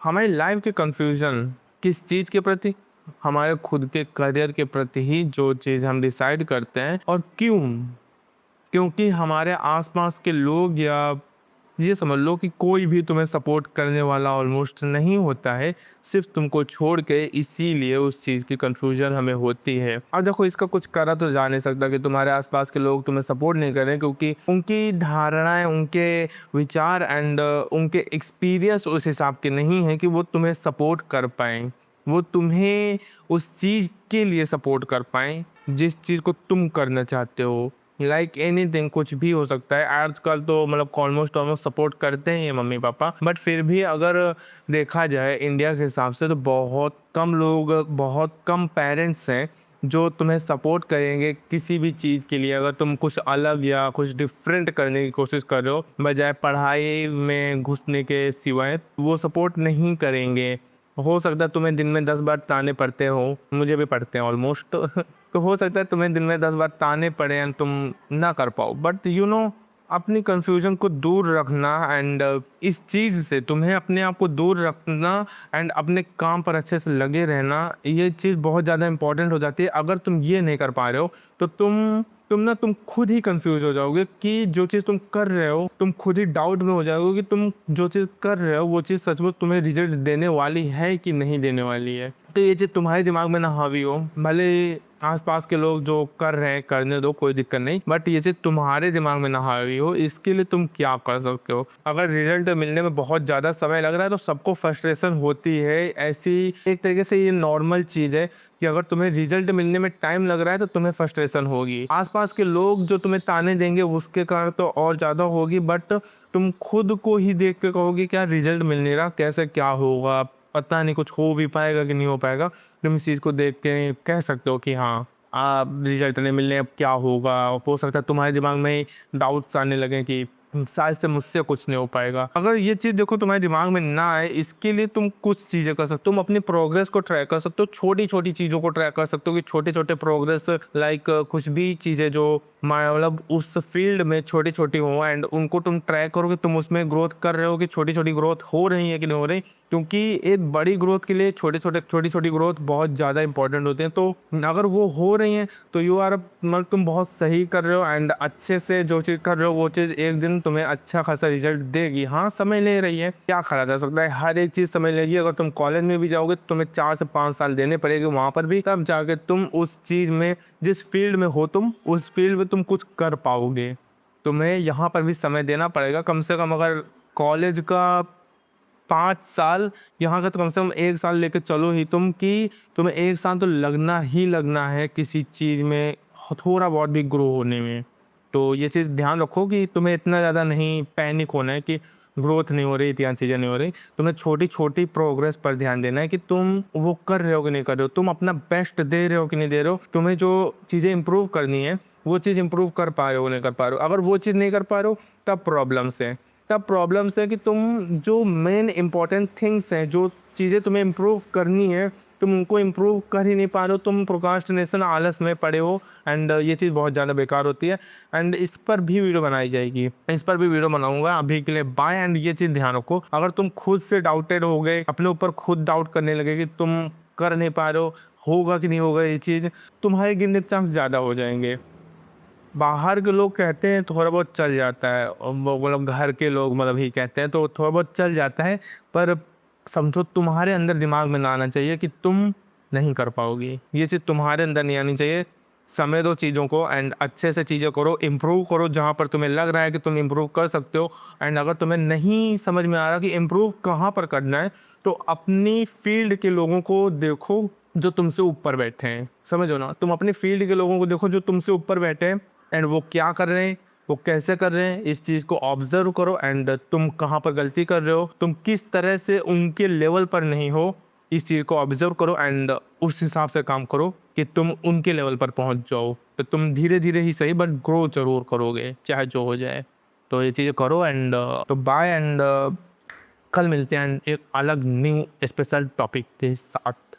हमारी लाइफ के कंफ्यूजन किस चीज़ के प्रति? हमारे खुद के करियर के प्रति ही जो चीज़ हम डिसाइड करते हैं। और क्यों? क्योंकि हमारे आसपास के लोग या ये समझ लो कि कोई भी तुम्हें सपोर्ट करने वाला ऑलमोस्ट नहीं होता है, सिर्फ तुमको छोड़ के, इसीलिए उस चीज़ की कंफ्यूजन हमें होती है। अब देखो, इसका कुछ करा तो जा नहीं सकता कि तुम्हारे आसपास के लोग तुम्हें सपोर्ट नहीं कर रहे, क्योंकि उनकी धारणाएं, उनके विचार एंड उनके एक्सपीरियंस उस हिसाब के नहीं है कि वो तुम्हें सपोर्ट कर पाएँ। वो तुम्हें उस चीज़ के लिए सपोर्ट कर पाएँ जिस चीज़ को तुम करना चाहते हो। लाइक एनीथिंग, कुछ भी हो सकता है। आजकल तो मतलब ऑलमोस्ट ऑलमोस्ट सपोर्ट करते हैं ये मम्मी पापा, बट फिर भी अगर देखा जाए इंडिया के हिसाब से तो बहुत कम लोग, बहुत कम पेरेंट्स हैं जो तुम्हें सपोर्ट करेंगे किसी भी चीज़ के लिए। अगर तुम कुछ अलग या कुछ डिफरेंट करने की कोशिश कर रहे हो बजाय पढ़ाई में घुसने के सिवाय, वो सपोर्ट नहीं करेंगे। हो सकता है तुम्हें दिन में 10 बार ताने पड़ते हो, मुझे भी पड़ते हैं ऑलमोस्ट। तो हो सकता है तुम्हें दिन में 10 बार ताने पड़े एंड तुम ना कर पाओ, बट अपनी कंफ्यूजन को दूर रखना एंड इस चीज़ से तुम्हें अपने आप को दूर रखना एंड अपने काम पर अच्छे से लगे रहना, ये चीज़ बहुत ज़्यादा इंपॉर्टेंट हो जाती है। अगर तुम ये नहीं कर पा रहे हो तो तुम खुद ही कंफ्यूज हो जाओगे कि जो चीज़ तुम कर रहे हो, तुम खुद ही डाउट में हो जाओगे कि तुम जो चीज़ कर रहे हो वो चीज़ सच में तुम्हें रिजल्ट देने वाली है कि नहीं देने वाली है। तो ये चीज़ तुम्हारे दिमाग में ना हावी हो, भले आसपास के लोग जो कर रहे हैं करने दो, कोई दिक्कत नहीं, बट ये चीज़ तुम्हारे दिमाग में ना हावी हो। इसके लिए तुम क्या कर सकते हो? अगर रिजल्ट मिलने में बहुत ज़्यादा समय लग रहा है तो सबको फ्रस्ट्रेशन होती है। ऐसी एक तरीके से ये नॉर्मल चीज़ है कि अगर तुम्हें रिजल्ट मिलने में टाइम लग रहा है तो तुम्हें फ्रस्ट्रेशन होगी। आसपास के लोग जो तुम्हें ताने देंगे उसके कारण तो और ज़्यादा होगी, बट तुम खुद को ही देख के कहोगे क्या रिजल्ट मिल नहीं रहा, कैसे क्या होगा, पता नहीं कुछ हो भी पाएगा कि नहीं हो पाएगा। तुम इस चीज़ को देख के कह सकते हो कि हाँ, रिजल्ट नहीं मिलने अब क्या होगा। हो सकता है तुम्हारे दिमाग में डाउट्स आने लगे कि शायद से मुझसे कुछ नहीं हो पाएगा। अगर ये चीज़ देखो तुम्हारे दिमाग में ना आए, इसके लिए तुम कुछ चीज़ें कर सकते हो। तुम अपनी प्रोग्रेस को ट्रैक कर सकते हो, छोटी-छोटी चीज़ों को ट्रैक कर सकते हो कि छोटे-छोटे प्रोग्रेस, लाइक कुछ भी चीज़ें जो मतलब उस फील्ड में छोटी-छोटी हो एंड उनको तुम ट्रैक करोगे, तुम उसमें ग्रोथ कर रहे हो कि छोटी-छोटी ग्रोथ हो रही है कि नहीं हो रही। क्योंकि एक बड़ी ग्रोथ के लिए छोटी-छोटी ग्रोथ बहुत ज़्यादा इंपॉर्टेंट होते हैं। तो अगर वो हो रही हैं तो यू आर मतलब तुम बहुत सही कर रहे हो एंड अच्छे से जो चीज़ कर रहे हो वो चीज़ एक दिन तुम्हें अच्छा खासा रिजल्ट देगी। हाँ, समय ले रही है, क्या करा जा सकता है, हर एक चीज़ समय लेगी। अगर तुम कॉलेज में भी जाओगे तो तुम्हें 4 से 5 साल देने पड़ेंगे वहाँ पर भी, तब जाके तुम उस चीज़ में, जिस फील्ड में हो तुम, उस फील्ड में तुम कुछ कर पाओगे। तुम्हें यहाँ पर भी समय देना पड़ेगा कम से कम। अगर कॉलेज का 5 साल, यहाँ का तो कम से कम 1 साल लेके चलो ही तुम, कि तुम्हें 1 साल तो लगना ही लगना है किसी चीज़ में थोड़ा बहुत भी ग्रो होने में। तो ये चीज़ ध्यान रखो कि तुम्हें इतना ज़्यादा नहीं पैनिक होना है कि ग्रोथ नहीं हो रही, इतनी चीज़ें नहीं हो रही। तुम्हें छोटी-छोटी प्रोग्रेस पर ध्यान देना है कि तुम वो कर रहे हो कि नहीं कर रहे हो, तुम अपना बेस्ट दे रहे हो कि नहीं दे रहे हो। तुम्हें जो चीज़ें इम्प्रूव करनी है, वो चीज़ इम्प्रूव कर पा रहे हो, नहीं कर पा रहे हो। अगर वो चीज़ नहीं कर पा रहे हो, तब प्रॉब्लम्स है कि तुम जो मेन इंपॉर्टेंट थिंग्स हैं, जो चीज़ें तुम्हें इम्प्रूव करनी है, तुम उनको इम्प्रूव कर ही नहीं पा रहे हो। तुम प्रोक्रास्टिनेशन, आलस में पड़े हो एंड ये चीज़ बहुत ज़्यादा बेकार होती है। एंड इस पर भी वीडियो बनाई जाएगी, इस पर भी वीडियो बनाऊंगा। अभी के लिए बाय। एंड ये चीज़ ध्यान रखो, अगर तुम खुद से डाउटेड हो गए, अपने ऊपर खुद डाउट करने लगे कि तुम कर नहीं पा रहे हो, होगा कि नहीं होगा ये चीज़, तुम्हारे गिरने के चांस ज़्यादा हो जाएंगे। बाहर के लोग कहते हैं थोड़ा बहुत चल जाता है, और वो मतलब घर के लोग मतलब ही कहते हैं तो थोड़ा बहुत चल जाता है। पर समझो तुम्हारे अंदर दिमाग में ना आना चाहिए कि तुम नहीं कर पाओगे, ये चीज़ तुम्हारे अंदर नहीं आनी चाहिए। समय दो चीज़ों को एंड अच्छे से चीज़ें करो, इम्प्रूव करो जहाँ पर तुम्हें लग रहा है कि तुम इम्प्रूव कर सकते हो। एंड अगर तुम्हें नहीं समझ में आ रहा कि इम्प्रूव कहाँ पर करना है, तो अपनी फील्ड के लोगों को देखो जो तुमसे ऊपर बैठे हैं। समझो ना, तुम अपनी फील्ड के लोगों को देखो जो तुमसे ऊपर बैठे हैं एंड वो क्या कर रहे हैं, वो कैसे कर रहे हैं, इस चीज़ को ऑब्जर्व करो। एंड तुम कहाँ पर गलती कर रहे हो, तुम किस तरह से उनके लेवल पर नहीं हो, इस चीज़ को ऑब्जर्व करो एंड उस हिसाब से काम करो कि तुम उनके लेवल पर पहुंच जाओ। तो तुम धीरे धीरे ही सही, बट ग्रो जरूर करोगे चाहे जो हो जाए। तो ये चीज़ें करो एंड तो बाय। एंड कल मिलते हैं एक अलग न्यू स्पेशल टॉपिक के साथ।